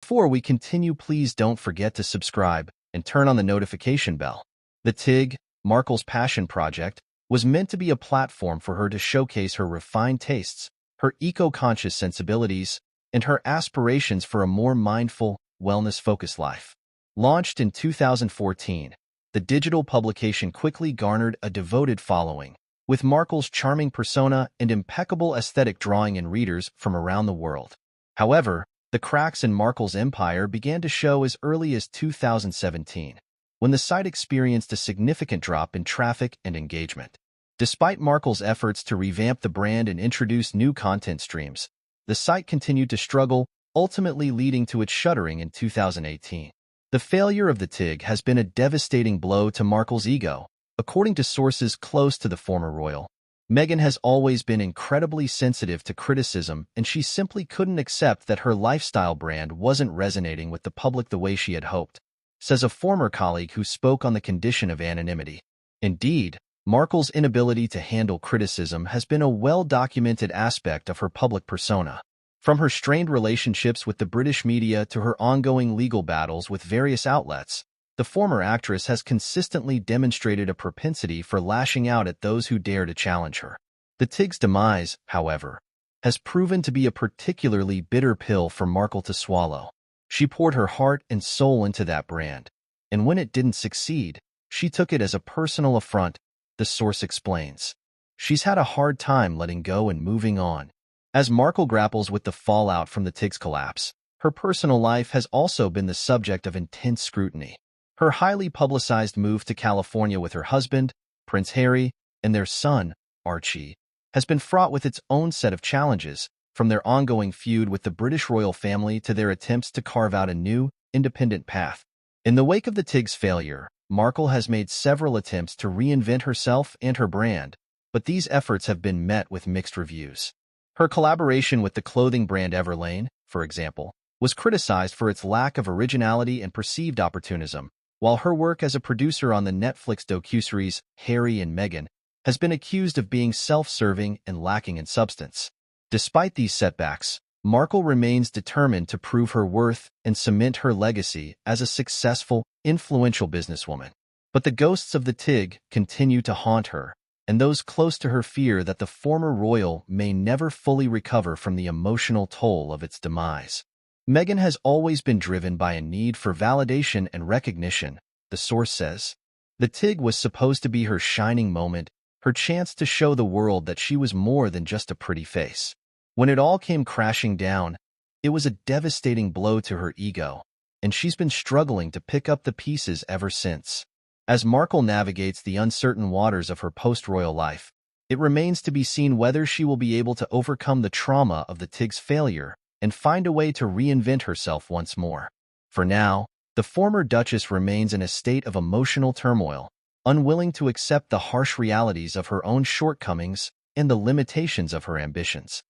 Before we continue, please don't forget to subscribe and turn on the notification bell. The TIG, Markle's passion project, was meant to be a platform for her to showcase her refined tastes, her eco-conscious sensibilities, and her aspirations for a more mindful, wellness-focused life. Launched in 2014, the digital publication quickly garnered a devoted following, with Markle's charming persona and impeccable aesthetic drawing in readers from around the world. However, the cracks in Markle's empire began to show as early as 2017, when the site experienced a significant drop in traffic and engagement. Despite Markle's efforts to revamp the brand and introduce new content streams, the site continued to struggle, ultimately leading to its shuttering in 2018. The failure of the TIG has been a devastating blow to Markle's ego. According to sources close to the former royal, Meghan has always been incredibly sensitive to criticism, and she simply couldn't accept that her lifestyle brand wasn't resonating with the public the way she had hoped, says a former colleague who spoke on the condition of anonymity. Indeed, Markle's inability to handle criticism has been a well-documented aspect of her public persona. From her strained relationships with the British media to her ongoing legal battles with various outlets, the former actress has consistently demonstrated a propensity for lashing out at those who dare to challenge her. The TIG's demise, however, has proven to be a particularly bitter pill for Markle to swallow. She poured her heart and soul into that brand, and when it didn't succeed, she took it as a personal affront, the source explains. She's had a hard time letting go and moving on. As Markle grapples with the fallout from the TIG's collapse, her personal life has also been the subject of intense scrutiny. Her highly publicized move to California with her husband, Prince Harry, and their son, Archie, has been fraught with its own set of challenges, from their ongoing feud with the British royal family to their attempts to carve out a new, independent path. In the wake of the TIG's failure, Markle has made several attempts to reinvent herself and her brand, but these efforts have been met with mixed reviews. Her collaboration with the clothing brand Everlane, for example, was criticized for its lack of originality and perceived opportunism, while her work as a producer on the Netflix docuseries Harry and Meghan has been accused of being self-serving and lacking in substance. Despite these setbacks, Markle remains determined to prove her worth and cement her legacy as a successful, influential businesswoman. But the ghosts of the TIG continue to haunt her, and those close to her fear that the former royal may never fully recover from the emotional toll of its demise. Meghan has always been driven by a need for validation and recognition, the source says. The TIG was supposed to be her shining moment, her chance to show the world that she was more than just a pretty face. When it all came crashing down, it was a devastating blow to her ego, and she's been struggling to pick up the pieces ever since. As Markle navigates the uncertain waters of her post-royal life, it remains to be seen whether she will be able to overcome the trauma of the TIG's failure and find a way to reinvent herself once more. For now, the former Duchess remains in a state of emotional turmoil, unwilling to accept the harsh realities of her own shortcomings and the limitations of her ambitions.